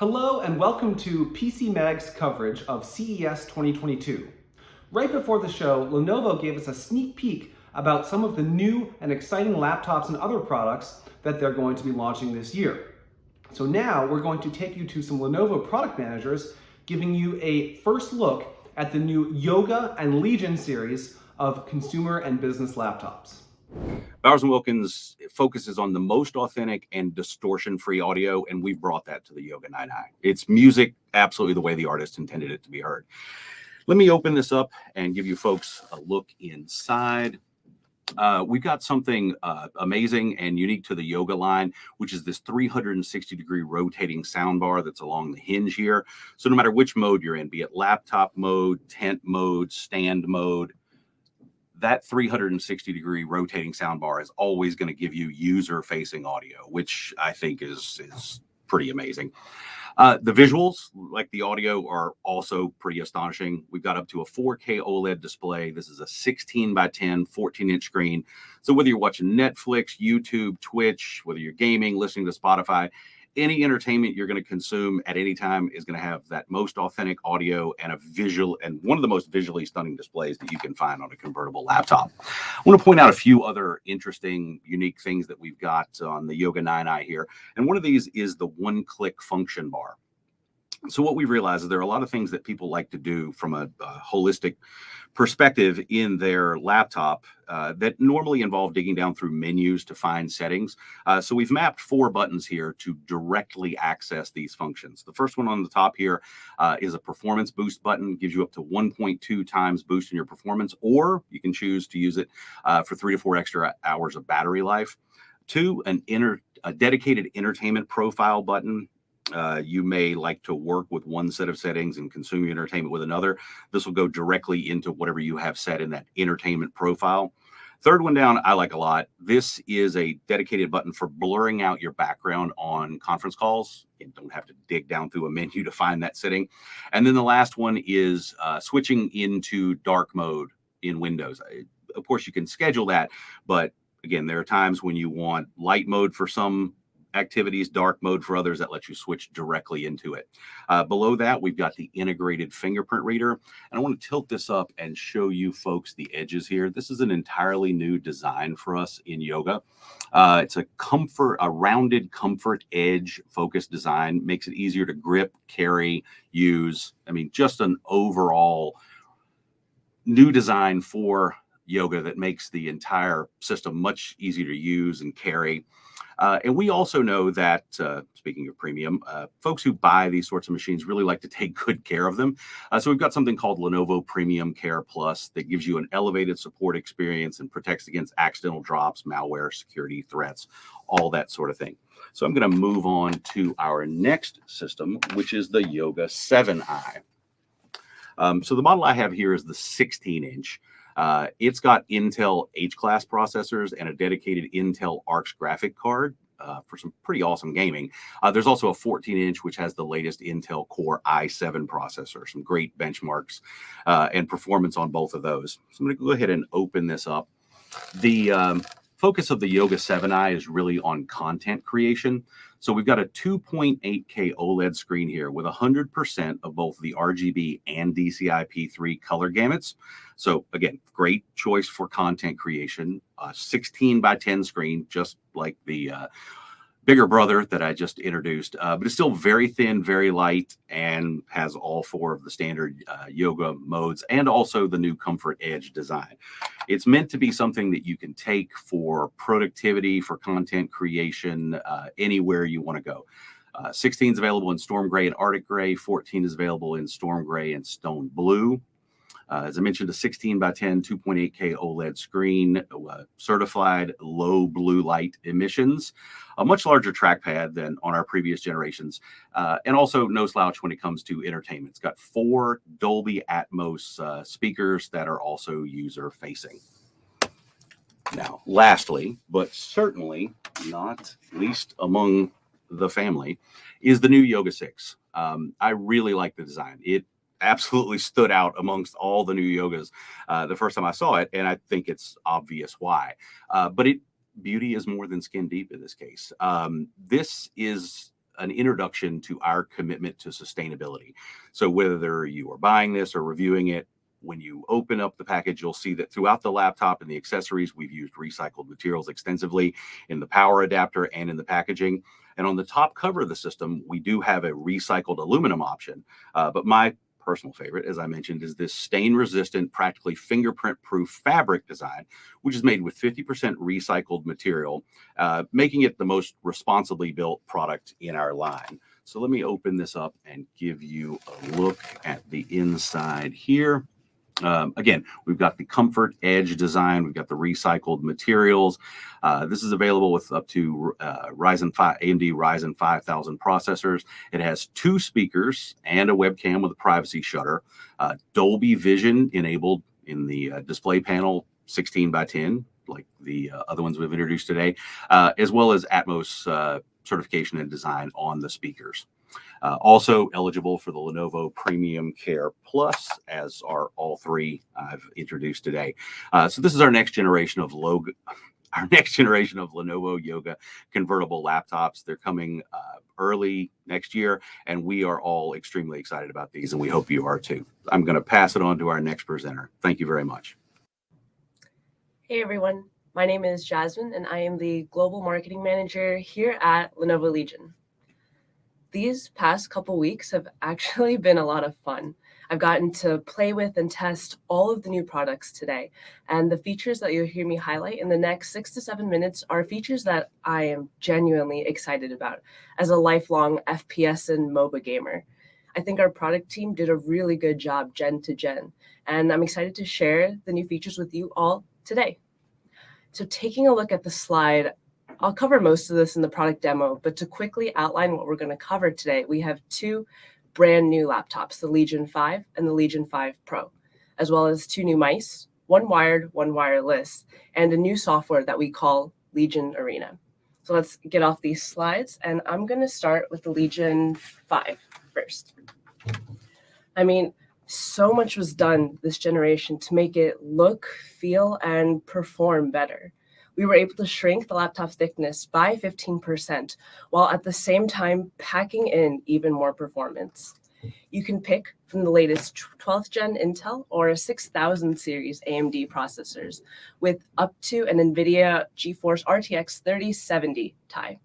Hello and welcome to PC Mag's coverage of CES 2022. Right before the show, Lenovo gave us a sneak peek about some of the new and exciting laptops and other products that they're going to be launching this year. So now we're going to take you to some Lenovo product managers giving you a first look at the new Yoga and Legion series of consumer and business laptops. Bowers & Wilkins focuses on the most authentic and distortion-free audio, and we've brought that to the Yoga 9i. It's music absolutely the way the artist intended it to be heard. Let me open this up and give you folks a look inside. We've got something amazing and unique to the Yoga line, which is this 360-degree rotating soundbar that's along the hinge here. So no matter which mode you're in, be it laptop mode, tent mode, stand mode, that 360-degree rotating soundbar is always going to give you user-facing audio, which I think is pretty amazing. The visuals, like the audio, are also pretty astonishing. We've got up to a 4K OLED display. This is a 16 by 10, 14-inch screen. So whether you're watching Netflix, YouTube, Twitch, whether you're gaming, listening to Spotify, any entertainment you're going to consume at any time is going to have that most authentic audio and one of the most visually stunning displays that you can find on a convertible laptop. I want to point out a few other interesting, unique things that we've got on the Yoga 9i here. And one of these is the one-click function bar. So what we realize is there are a lot of things that people like to do from a holistic perspective in their laptop that normally involve digging down through menus to find settings. So we've mapped 4 buttons here to directly access these functions. The first one on the top here is a performance boost button, gives you up to 1.2 times boost in your performance, or you can choose to use it for 3 to 4 extra hours of battery life. 2, a dedicated entertainment profile button. You may like to work with one set of settings and consume your entertainment with another. This will go directly into whatever you have set in that entertainment profile. Third one down, I like a lot. This is a dedicated button for blurring out your background on conference calls. You don't have to dig down through a menu to find that setting. And then the last one is switching into dark mode in Windows. Of course, you can schedule that, but again, there are times when you want light mode for some activities, dark mode for others, that lets you switch directly into it. Below that, we've got the integrated fingerprint reader. And I want to tilt this up and show you folks the edges here. This is an entirely new design for us in Yoga. It's a rounded comfort edge focused design, makes it easier to grip, carry, use. I mean, just an overall new design for Yoga that makes the entire system much easier to use and carry. And we also know that, speaking of premium, folks who buy these sorts of machines really like to take good care of them. So we've got something called Lenovo Premium Care Plus that gives you an elevated support experience and protects against accidental drops, malware, security threats, all that sort of thing. So I'm going to move on to our next system, which is the Yoga 7i. So the model I have here is the 16-inch. It's got Intel H-class processors and a dedicated Intel Arcs graphic card for some pretty awesome gaming. There's also a 14-inch, which has the latest Intel Core i7 processor, some great benchmarks and performance on both of those. So I'm going to go ahead and open this up. The focus of the Yoga 7i is really on content creation. So we've got a 2.8K OLED screen here with 100% of both the RGB and DCI-P3 color gamuts. So again, great choice for content creation. 16 by 10 screen, just like the bigger brother that I just introduced, but it's still very thin, very light, and has all 4 of the standard Yoga modes and also the new Comfort Edge design. It's meant to be something that you can take for productivity, for content creation, anywhere you want to go. 16 is available in Storm Gray and Arctic Gray. 14 is available in Storm Gray and Stone Blue. As I mentioned, a 16 by 10, 2.8K OLED screen, certified low blue light emissions, a much larger trackpad than on our previous generations, and also no slouch when it comes to entertainment. It's got 4 Dolby Atmos speakers that are also user-facing. Now, lastly, but certainly not least among the family, is the new Yoga 6. I really like the design. It absolutely stood out amongst all the new Yogas the first time I saw it, and I think it's obvious why. But beauty is more than skin deep in this case. This is an introduction to our commitment to sustainability. So whether you are buying this or reviewing it, when you open up the package, you'll see that throughout the laptop and the accessories, we've used recycled materials extensively in the power adapter and in the packaging. And on the top cover of the system, we do have a recycled aluminum option. But my personal favorite, as I mentioned, is this stain-resistant, practically fingerprint-proof fabric design, which is made with 50% recycled material, making it the most responsibly built product in our line. So let me open this up and give you a look at the inside here. Again, we've got the Comfort Edge design. We've got the recycled materials. This is available with up to AMD Ryzen 5000 processors. It has 2 speakers and a webcam with a privacy shutter. Dolby Vision enabled in the display panel, 16 by 10, like the other ones we've introduced today, as well as Atmos certification and design on the speakers. Also eligible for the Lenovo Premium Care Plus, as are all 3 I've introduced today. So this is our next generation of Lenovo Yoga convertible laptops. They're coming early next year, and we are all extremely excited about these, and we hope you are too. I'm going to pass it on to our next presenter. Thank you very much. Hey everyone, my name is Jasmine, and I am the Global Marketing Manager here at Lenovo Legion. These past couple weeks have actually been a lot of fun. I've gotten to play with and test all of the new products today, and the features that you'll hear me highlight in the next 6 to 7 minutes are features that I am genuinely excited about as a lifelong FPS and MOBA gamer. I think our product team did a really good job gen to gen, and I'm excited to share the new features with you all today. So taking a look at the slide, I'll cover most of this in the product demo, but to quickly outline what we're going to cover today, we have 2 brand new laptops, the Legion 5 and the Legion 5 Pro, as well as 2 new mice, 1 wired, 1 wireless, and a new software that we call Legion Arena. So let's get off these slides, and I'm going to start with the Legion 5 first. I mean, so much was done this generation to make it look, feel, and perform better. We were able to shrink the laptop thickness by 15%, while at the same time packing in even more performance. You can pick from the latest 12th gen Intel or a 6000 series AMD processors with up to an NVIDIA GeForce RTX 3070 Ti.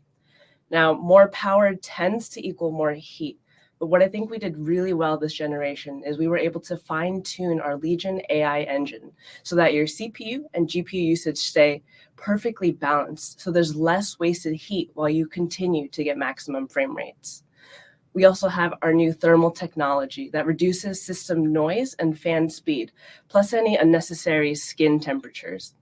Now, more power tends to equal more heat, but what I think we did really well this generation is we were able to fine-tune our Legion AI engine so that your CPU and GPU usage stay perfectly balanced, so there's less wasted heat while you continue to get maximum frame rates. We also have our new thermal technology that reduces system noise and fan speed, plus any unnecessary skin temperatures.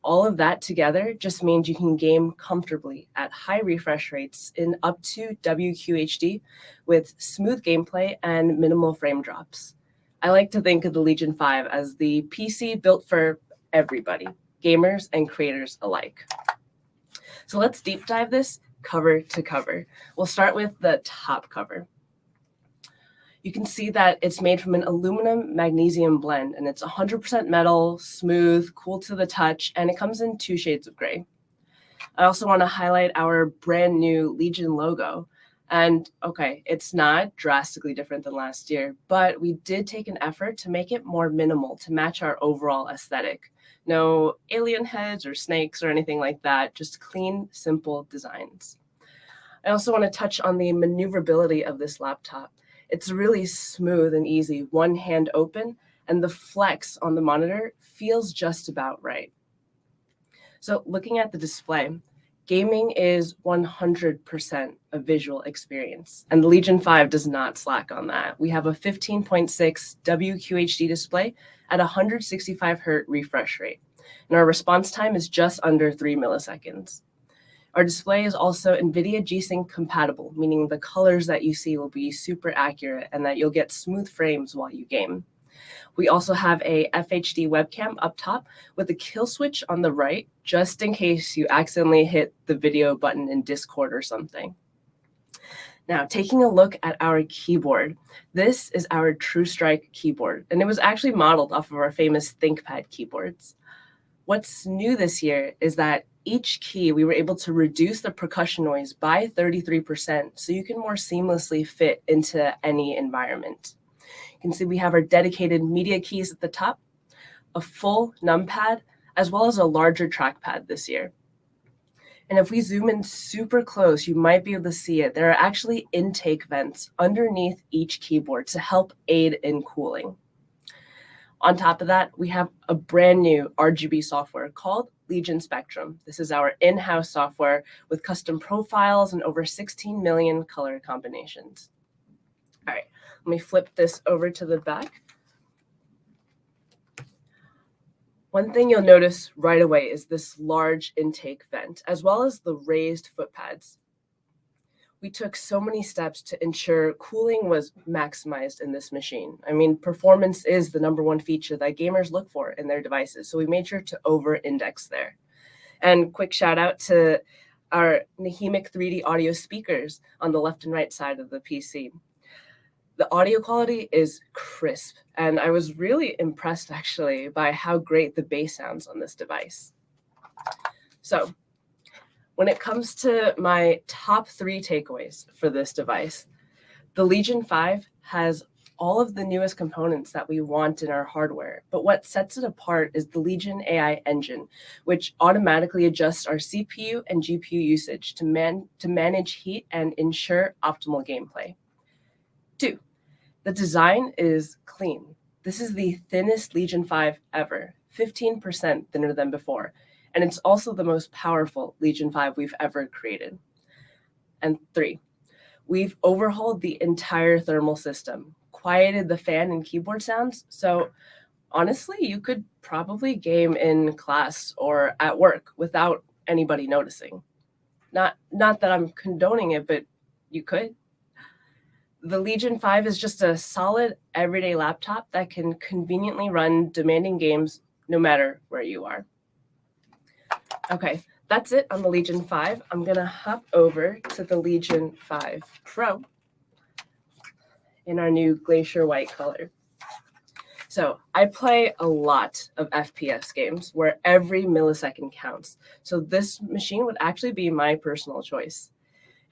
All of that together just means you can game comfortably at high refresh rates in up to WQHD with smooth gameplay and minimal frame drops. I like to think of the Legion 5 as the PC built for everybody, gamers and creators alike. So let's deep dive this cover to cover. We'll start with the top cover. You can see that it's made from an aluminum magnesium blend, and it's 100% metal, smooth, cool to the touch, and it comes in 2 shades of gray. I also want to highlight our brand new Legion logo. And okay, it's not drastically different than last year, but we did take an effort to make it more minimal to match our overall aesthetic. No alien heads or snakes or anything like that, just clean, simple designs. I also want to touch on the maneuverability of this laptop. It's really smooth and easy, one hand open, and the flex on the monitor feels just about right. So looking at the display, gaming is 100% a visual experience, and the Legion 5 does not slack on that. We have a 15.6 WQHD display at 165 Hz refresh rate, and our response time is just under 3 milliseconds. Our display is also NVIDIA G-Sync compatible, meaning the colors that you see will be super accurate and that you'll get smooth frames while you game. We also have a FHD webcam up top with a kill switch on the right, just in case you accidentally hit the video button in Discord or something. Now, taking a look at our keyboard, this is our TrueStrike keyboard, and it was actually modeled off of our famous ThinkPad keyboards. What's new this year is that each key, we were able to reduce the percussion noise by 33%, so you can more seamlessly fit into any environment. You can see we have our dedicated media keys at the top, a full numpad, as well as a larger trackpad this year. And if we zoom in super close, you might be able to see it. There are actually intake vents underneath each keyboard to help aid in cooling. On top of that, we have a brand new Rgb software called Legion Spectrum. This is our in-house software with custom profiles and over 16 million color combinations. All right, let me flip this over to the back. One thing you'll notice right away is this large intake vent, as well as the raised foot pads. We took so many steps to ensure cooling was maximized in this machine. I mean, performance is the #1 feature that gamers look for in their devices, so we made sure to over-index there. And quick shout out to our Nahimic 3D audio speakers on the left and right side of the PC. The audio quality is crisp, and I was really impressed actually by how great the bass sounds on this device. So, when it comes to my top 3 takeaways for this device, the Legion 5 has all of the newest components that we want in our hardware. But what sets it apart is the Legion AI engine, which automatically adjusts our CPU and GPU usage to manage heat and ensure optimal gameplay. 2, the design is clean. This is the thinnest Legion 5 ever, 15% thinner than before. And it's also the most powerful Legion 5 we've ever created. And 3, we've overhauled the entire thermal system, quieted the fan and keyboard sounds. So honestly, you could probably game in class or at work without anybody noticing. Not that I'm condoning it, but you could. The Legion 5 is just a solid everyday laptop that can conveniently run demanding games no matter where you are. Okay, that's it on the Legion 5. I'm going to hop over to the Legion 5 Pro in our new Glacier White color. So I play a lot of FPS games where every millisecond counts. So this machine would actually be my personal choice.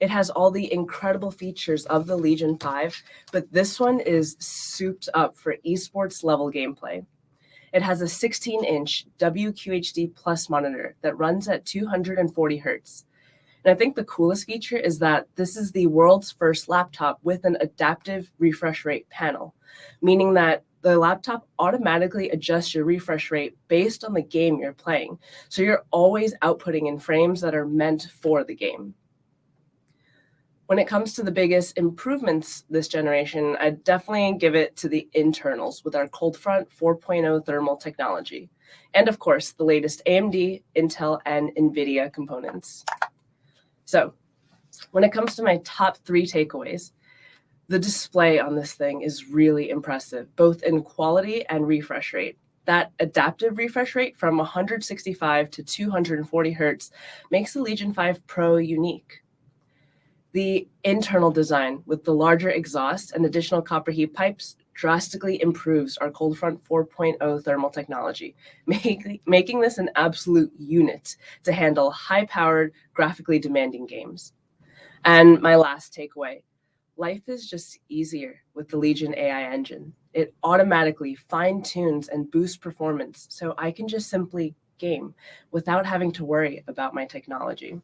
It has all the incredible features of the Legion 5, but this one is souped up for esports level gameplay. It has a 16-inch WQHD Plus monitor that runs at 240 hertz. And I think the coolest feature is that this is the world's first laptop with an adaptive refresh rate panel, meaning that the laptop automatically adjusts your refresh rate based on the game you're playing. So you're always outputting in frames that are meant for the game. When it comes to the biggest improvements this generation, I'd definitely give it to the internals with our Cold Front 4.0 thermal technology. And of course, the latest AMD, Intel, and NVIDIA components. So when it comes to my top 3 takeaways, the display on this thing is really impressive, both in quality and refresh rate. That adaptive refresh rate from 165 to 240 hertz makes the Legion 5 Pro unique. The internal design with the larger exhaust and additional copper heat pipes drastically improves our Cold Front 4.0 thermal technology, making this an absolute unit to handle high-powered, graphically demanding games. And my last takeaway, life is just easier with the Legion AI engine. It automatically fine-tunes and boosts performance, so I can just simply game without having to worry about my technology.